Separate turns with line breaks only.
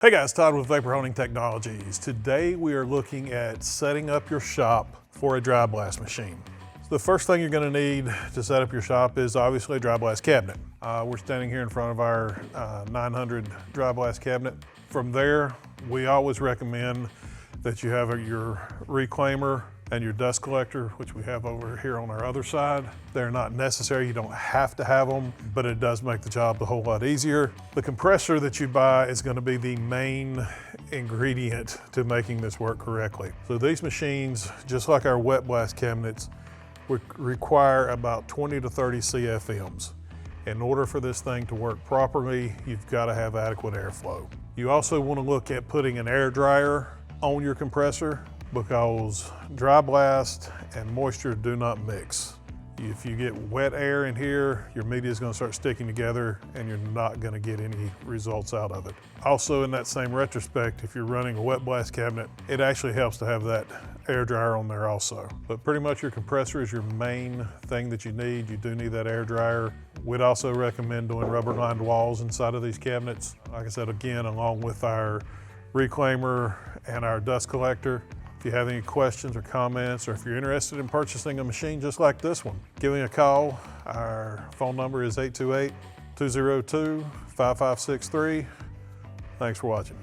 Hey guys, Todd with Vapor Honing Technologies. Today we are looking at setting up your shop for a dry blast machine. So the first thing you're going to need to set up your shop is obviously a dry blast cabinet. We're standing here in front of our 900 dry blast cabinet. From there, we always recommend that you have your reclaimer and your dust collector, which we have over here on our other side. They're not necessary, you don't have to have them, but it does make the job a whole lot easier. The compressor that you buy is gonna be the main ingredient to making this work correctly. So these machines, just like our wet blast cabinets, require about 20 to 30 CFMs. In order for this thing to work properly, you've gotta have adequate airflow. You also wanna look at putting an air dryer on your compressor, because dry blast and moisture do not mix. If you get wet air in here, your media is going to start sticking together and you're not going to get any results out of it. Also, in that same retrospect, if you're running a wet blast cabinet, it actually helps to have that air dryer on there also. But pretty much your compressor is your main thing that you need. You do need that air dryer. We'd also recommend doing rubber lined walls inside of these cabinets. Like I said, again, along with our reclaimer and our dust collector. If you have any questions or comments, or if you're interested in purchasing a machine just like this one, give me a call. Our phone number is 828-202-5563. Thanks for watching.